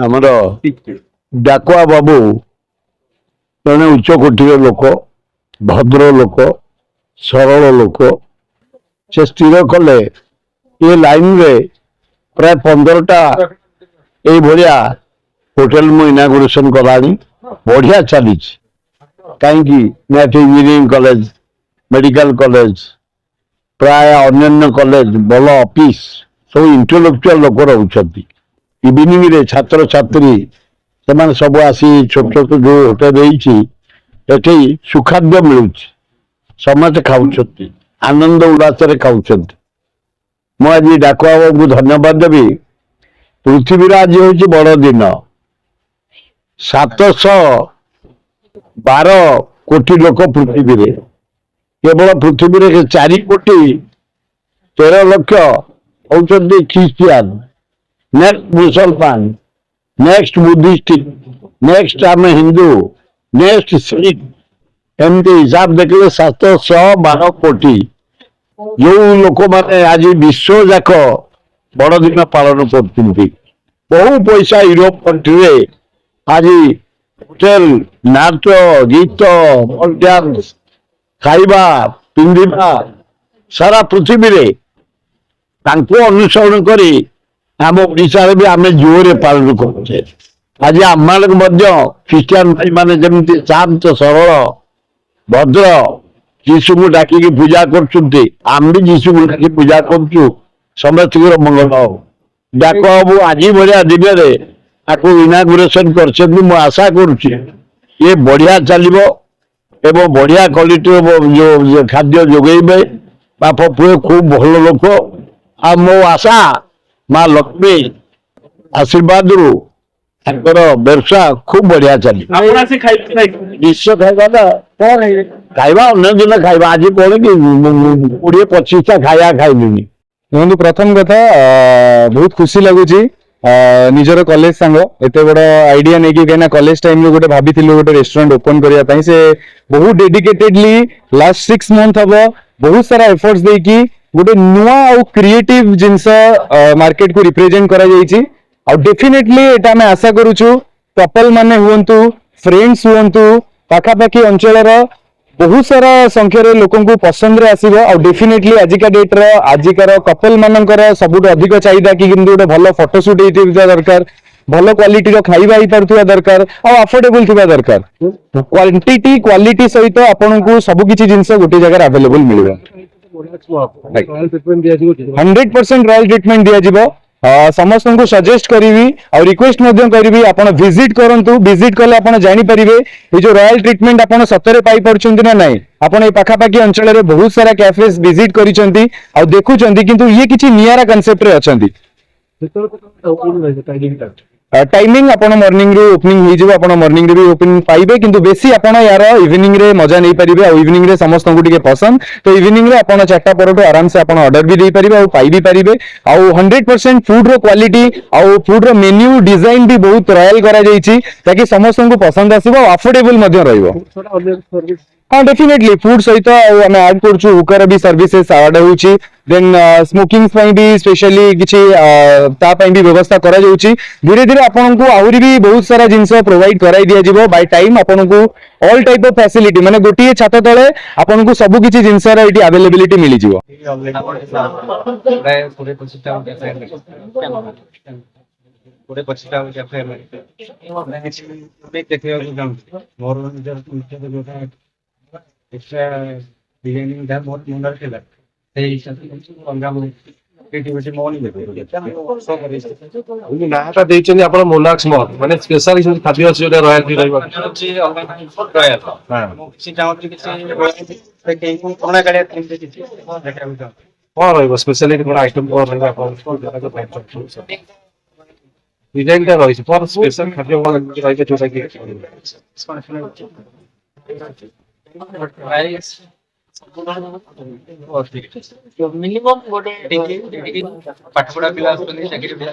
ଆମର ଡାକୁଆ ବାବୁ ଜଣେ ଉଚ୍ଚ କୋଟିର ଲୋକ, ଭଦ୍ର ଲୋକ, ସରଳ ଲୋକ। ସେ ସ୍ଥିର କଲେ ଏ ଲାଇନରେ ପ୍ରାୟ 15ଟା ଏଇଭଳିଆ ହୋଟେଲ ମୁଁ ଇନାଗୁରେସନ କଲାଣି। ବଢିଆ ଚାଲିଛି। କାହିଁକି ନା ଏଠି ଇଞ୍ଜିନିୟରିଂ କଲେଜ, ମେଡିକାଲ କଲେଜ, ପ୍ରାୟ ଅନ୍ୟାନ୍ୟ କଲେଜ, ଭଲ ଅଫିସ, ସବୁ ଇଣ୍ଟେଲେକ୍ଚୁଆଲ ଲୋକ ରହୁଛନ୍ତି। ଇଭିନିଂରେ ଛାତ୍ରଛାତ୍ରୀ ସେମାନେ ସବୁ ଆସି ଛୋଟ ଛୋଟ ଯୋଉ ହୋଟେଲ ହେଇଛି ଏଠି ସୁଖାଦ୍ୟ ମିଳୁଛି, ସମସ୍ତେ ଖାଉଛନ୍ତି, ଆନନ୍ଦ ଉଲ୍ଲାସରେ ଖାଉଛନ୍ତି। ମୁଁ ଆଜି ଡାକୁଆ ବାବୁଙ୍କୁ ଧନ୍ୟବାଦ ଦେବି। ପୃଥିବୀର ଆଜି ହେଉଛି ବଡ଼ ଦିନ। 712 କୋଟି ଲୋକ ପୃଥିବୀରେ, କେବଳ ପୃଥିବୀରେ 4 କୋଟି 13 ଲକ୍ଷ ହଉଛନ୍ତି ଖ୍ରୀଷ୍ଟିଆନ, ନେକ୍ସଟ ମୁସଲମାନ, ନେକ୍ସଟ ବୁଦ୍ଧିଷ୍ଟ, ନେକ୍ସଟ ଆମେ ହିନ୍ଦୁ, ନେକ୍ସଟ ଶିଖ। ଏମିତି ହିସାବ ଦେଖିଲେ 712 କୋଟି। ଯୋଉ ଲୋକମାନେ ଆଜି ବିଶ୍ୱ ଯାକ ବଡ଼ଦିନ ପାଳନ କରୁଛନ୍ତି। ବହୁ ପଇସା ୟୁରୋପ କଣ୍ଟ୍ରିରେ ଆଜି ହୋଟେଲ, ନାଚ, ଗୀତ, ଡ୍ୟାନ୍ସ, ଖାଇବା, ପିନ୍ଧିବା, ସାରା ପୃଥିବୀରେ ତାଙ୍କୁ ଅନୁସରଣ କରି ଆମ ଓଡ଼ିଶାରେ ବି ଆମେ ଜୋରରେ ପାଳନ କରୁଛେ। ଆଜି ଆମମାନଙ୍କୁ ମଧ୍ୟ ଖ୍ରୀଷ୍ଟିଆନ ଭାଇମାନେ ଯେମିତି ଶାନ୍ତ ସରଳ ଭଦ୍ର ଯୀଶୁଙ୍କୁ ଡାକିକି ପୂଜା କରୁଛନ୍ତି, ଆମେ ବି ଯୀଶୁଙ୍କୁ ଡାକି ପୂଜା କରୁଛୁ। ସମସ୍ତଙ୍କର ମଙ୍ଗଳ ହଉ। ଡାକୁଆ ବାବୁ ଆଜି ଭଳିଆ ଦିନରେ ତାକୁ ଇନାଗୁରେସନ କରିଛନ୍ତି। ମୁଁ ଆଶା କରୁଛି ଏ ବଢିଆ ଚାଲିବ ଏବଂ ବଢିଆ କ୍ୱାଲିଟିର ଖାଦ୍ୟ ଯୋଗେଇବେ। ବାପ ପୁଅ ଖୁବ ଭଲ ଲୋକ। ଆଉ ମୋ ଆଶା ମା ଲକ୍ଷ୍ମୀ ଆଶୀର୍ବାଦରୁ ତାଙ୍କର ବ୍ୟବସାୟ ଖୁବ ବଢିଆ ଚାଲିବ। ନିଶ୍ଚୟ ଖାଇବା ନା କଣ ଖାଇବା, ଅନ୍ୟ ଦିନ ଖାଇବା। ଆଜି କଣ କି 20-25ଟା ଖାଇବା ଖାଇଲିଣି। ଦେଖନ୍ତୁ ପ୍ରଥମ କଥା ବହୁତ ଖୁସି ଲାଗୁଛି ନିଜର କଲେଜ ସାଙ୍ଗ ଏତେ ବଡ ଆଇडिया ନେଇକି, କାହିଁକିନା କଲେଜ ଟାଇମରେ ଗୋଟେ ଭାବିଥିଲୁ ଗୋଟେ ରେଷ୍ଟୁରାଣ୍ଟ ଓପନ କରିବା ପାଇଁ। ସେ ବହୁତ ଡେଡିକେଟେଡଲି ଲାଷ୍ଟ 6 ମନ୍ଥ ହବ ବହୁତ ସାରା ଏଫର୍ଟସ ଦେଇକି ଗୋଟେ ନୂଆ ଆଉ କ୍ରିଏଟିଭ ଜିନିଷ ମାର୍କେଟକୁ ରିପ୍ରେଜେଣ୍ଟ କରାଯାଇଛି। ଆଉ ଡେଫିନେଟଲି ଏଟା ଆମେ ଆଶା କରୁଛୁ କପଲ ମାନେ ହୁଅନ୍ତୁ, ଫ୍ରେଣ୍ଡସ୍ ହୁଅନ୍ତୁ, ପାଖାପାଖି ଅଞ୍ଚଳର बहुत सारा संख्यार लोक पसंद आसो। आ डेफिनेटली आजिका डेट्र आजिकार कपल मानकर सबुठ अधिक चाहिदा कि गोटे भल फटोशूट होता दरकार, भल क्वालिटी खाଇବା पार्थिबा दरकार, आ अफोर्डेबल थिबा दरकार। क्वांटिटी क्वालिटी सहित आपन को सब किछि जिंस गोटे जगह अवेलेबल मिलिबो। 100% रॉयल ट्रीटमेंट दिया जिवो। समस्त को सजेस्ट करी और रिक्वेस्ट करी आपण विजिट करंतु। विजिट कले आपण जानि परिबे ए जो रॉयल ट्रीटमेंट आपण सतरे पाई पड़छन्ती ना नाही। आपण ए पाखापाखी अंचल रे बहुत सारा कैफेस विजिट करिसंती आ देखुचंती, किंतु ये किछि नियारा कांसेप्ट रे अछंती। टाइमिंग आपण मॉर्निंग रे ओपनिंग हो जिवो, आपण मॉर्निंग रे भी ओपनिंग पाइबे, किंतु बेसी आपण यार इवनिंग रे मजा नहीं परिबे। आ इवनिंग रे समस्त को टिके पसंद, तो इवनिंग रे आपण 4टा परठो आराम से आपण ऑर्डर भी दे परिबे और पाई भी परिबे। आ 100% फूड रो क्वालिटी आ फूड रो मेन्यू डिजाइन भी बहुत रॉयल करा जाईची, ताकि समस्त को पसंद आसीबो, अफोर्डेबल मध्ये रहइबो। हाँ डेफिनेटली फूड सहित आम ऐड करूँ हुकर भी सर्विसेस ऐड होची। देन स्मोकिंग भी स्पेशली किसी भी व्यवस्था करा जाउची। धीरे धीरे आपन को आहुरी भी बहुत सारा जिनस प्रोवाइड कराई दिया जिवो। बाय टाइम आपन को ऑल टाइप ऑफ फैसिलिटी माने गोटिए छात तले आपन को सब किछि जिनस रा एटी अवेलेबिलिटी मिली जिवो। मोनाक्स मॉल माने स्पेशल खाद्य अछि जोटा रॉयल्टी रहइबो और रहइबो स्पेशलिटी कोन आइटम और रहइबो आपन डिजाइन ता रहिछ पर स्पेशल खाद्य रहइबो जोटा कि मिनिमम गोटे पाठ पढ़ा पिला चाकरी पिला